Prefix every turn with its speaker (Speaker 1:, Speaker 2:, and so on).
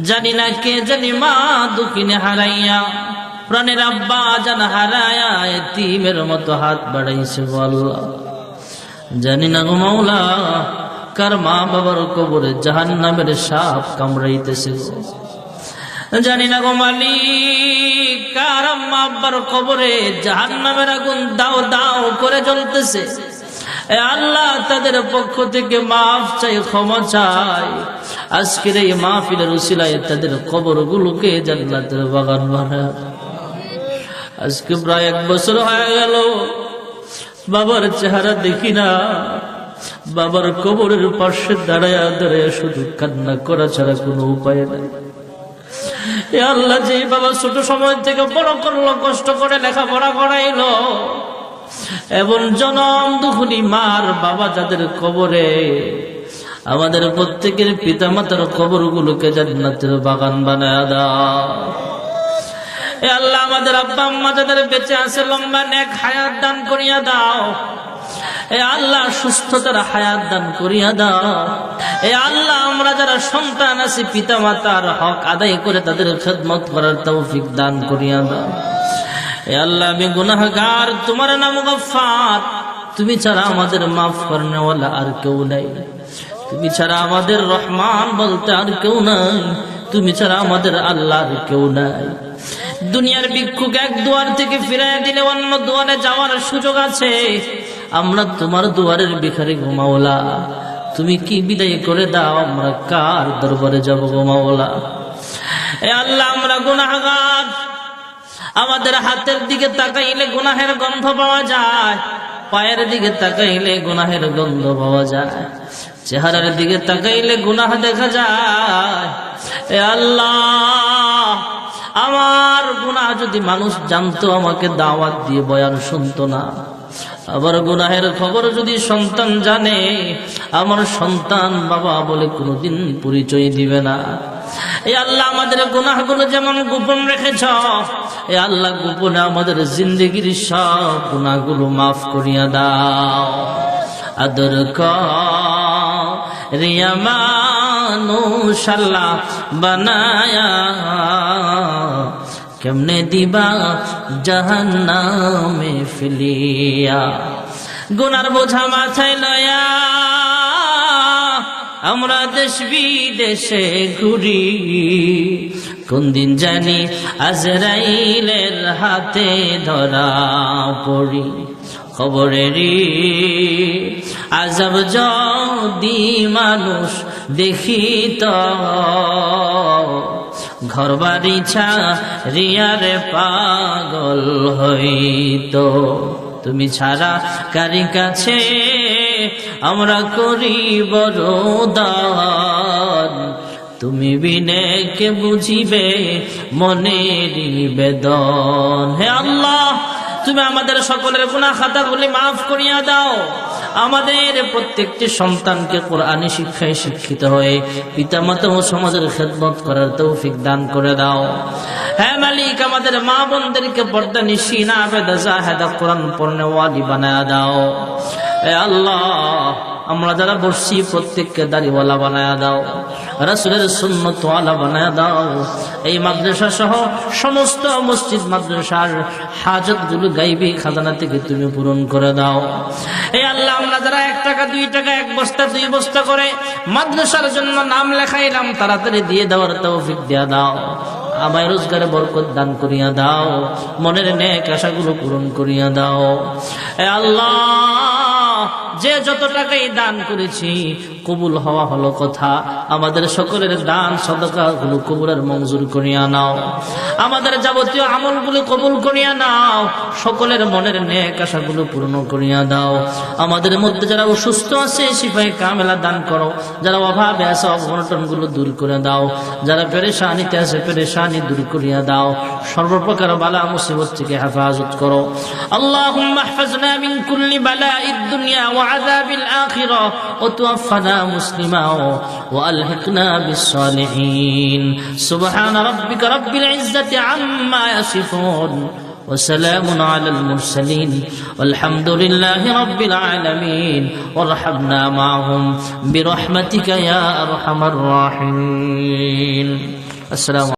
Speaker 1: জানি না কে জানি মা দুঃখিনে হারাইয়া প্রাণের আব্বা জান হারায়া এতিমের মতো হাত বাড়াইছে গো আল্লাহ। জানি না গো মাওলা কার মা বাবার কবরে জাহান্নামের সাপ কামড়াইতেছে গো। জানি না গো মালিক কার আম্মা আব্বার কবরে জাহান্নামের আগুন দাও দাও করে জ্বলতেছে। এ আল্লাহ তাদের পক্ষ থেকে মাফ চাই, ক্ষমা চাই। আজকের এই মাহফিলের উসিলায় তাদের কবরগুলোকে জান্নাতের বাগান বানায়। আজকে প্রায় 1 বছর হয়ে গেল বাবার চেহারা দেখি না। বাবার কবরের পাশে দাঁড়ায়া দাঁড়ায়া শুধু কান্না করা ছাড়া কোনো উপায় নাই। এ আল্লাহ, যে বাবা ছোট সময় থেকে বড় করলো, কষ্ট করে লেখাপড়া করাইলো, এবং জনম দুখুনি মার বাবা যাদের কবরে, আমাদের প্রত্যেকের পিতা মাতার কবরগুলোকে জান্নাতের বাগান বানায়া দাও। এ আল্লাহ, আমাদের আব্বা আম্মা যাদের বেঁচে আছে লম্বা নেক হায়াত দান করিয়া দাও। এ আল্লাহ, সুস্থতার হায়াত দান করিয়া দাও। এ আল্লাহ, আমরা যারা সন্তান আছি পিতা মাতার হক আদায় করে তাদের খেদমত করার তৌফিক দান করিয়া দাও। এ আল্লাহ, আমি গুনাহগার, তোমার নাম গফফার, তুমি ছাড়া আমাদের মাফ করনেওয়ালা আর কেউ নাই। তুমি ছাড়া আমাদের রহমান বলতে আর কেউ নাই। তুমি ছাড়া আমাদের আল্লাহ আর কেউ নাই। দুনিয়ার ভিক্ষুক এক দুয়ার থেকে ফিরাইয়া দিলে অন্য দুয়ারে যাওয়ার সুযোগ আছে। আমরা তোমার দুয়ারের ভিখারি গো মাওলা, তুমি কি বিদায় করে দাও, আমরা কার দরবারে যাব গো মাওলা। এ আল্লাহ, আমরা গুনাহগার, আমাদের হাতের দিকে তাকাইলে গুনাহের গন্ধ পাওয়া যায়, পায়ের দিকে তাকাইলে গুনাহের গন্ধ পাওয়া যায়, চেহারার দিকে তাকাইলে গুনাহ দেখা যায়। এ আল্লাহ, আমার গুনাহ যদি মানুষ জানতো আমাকে দাওয়াত দিয়ে বয়ান শুনতো না। আবার গুনাহের খবর যদি সন্তান জানে, আমার সন্তান বাবা বলে কোনোদিন পরিচয় দিবে না। এ আল্লাহ, আমাদের গুনাহগুলো যেমন গোপন রেখেছ, এ আল্লাহ গোপনে আমাদের জিন্দেগির সব গুনাহগুলো মাফ করিয়া দাও। আদর করিয়া মানুষ আল্লাহ বানায়া, কেমনে দিবা জাহান্নামে ফেলিয়া। গুনার বোঝা মাথায় লয়া আমরা দেশ বিদেশে ঘুরি, কোন দিন জানি আজরাইলের হাতে ধরা পড়ি। খবরেরই আযাব যদি মানুষ দেখিত, ঘর বাড়ি ছাড়িয়ারে পাগল হইতো। তুমি ছাড়া কারি কাছে আমরা করি বড় দান, তুমি বিনে কে বুঝিবে মনের বেদন। হে আল্লাহ, তুমি আমাদের সকলের গুনাহ খাতাগুলি মাফ করিয়া দাও। আমাদের প্রত্যেকটি সন্তানকে কোরআনী শিক্ষায় শিক্ষিত হয়ে পিতামাতা ও সমাজের খেদমত করার তৌফিক দান করে দাও। হে মালিক, আমাদের মা বোনদেরকে পর্দা নিশিনা আবেদা জাহেদা কোরআন পড়নেওয়ালি বানায়া দাও। হে আল্লাহ, আমরা যারা বসছি প্রত্যেককে দাড়িওয়ালা বানায়া দাও, রাসূলের সুন্নতওয়ালা বানায়া দাও। এই মাদ্রাসা সহ সমস্ত মসজিদ মাদ্রাসার হাজতগুলো গাইবী খাজানা থেকে তুমি পূরণ করে দাও। এই আল্লাহ, আমরা যারা 1 টাকা 2 টাকা 1 বস্তা 2 বস্তা করে মাদ্রাসার জন্য নাম লেখাইলাম, তাড়াতাড়ি দিয়ে দেওয়ার তৌফিক দিয়া দাও। আমায় রোজগারে বরকত দান করিয়া দাও, মনের নেক আশাগুলো পূরণ করিয়া দাও। হে আল্লাহ, যে যত টাকাই দান করেছি কবুল হওয়া হলো কথা। আমাদের সকলের দান সদকা গুলো কবুলের মঞ্জুর করিয়া নাও। আমাদের যাবতীয় আমলগুলো কবুল করিয়া নাও। সকলের মনের নেক আশাগুলো পূর্ণ করিয়া দাও। আমাদের মধ্যে যারা অসুস্থ আছে শিফায়ে কামেলা দান করো। যারা অভাবে আছে অবনটন গুলো দূর করে দাও। যারা পেরেশানিতে আছে পেরেশানি দূর করিয়া দাও। সর্বপ্রকার বালা মুসিবত থেকে হেফাজত করো। আল্লাহুম্মা ইহফাজনা মিন কুল্লি বালাইদ দুনিয়া ওয়া আযাবিল আখিরা ওয়া তাওফানা মুসলিমা ওয়া আলহিকনা বিস সালিহিন। সুবহান রাব্বিকা রাব্বিল ইজ্জাতি আম্মা ইয়াসিফুন ওয়া সালামুন আলাল মুরসালিন ওয়ালহামদুলিল্লাহি রাব্বিল আলামিন। ওয়ারহামনা মা'হুম বিরহমাতিকা ইয়া আরহামার রাহিমিন। আসসালামু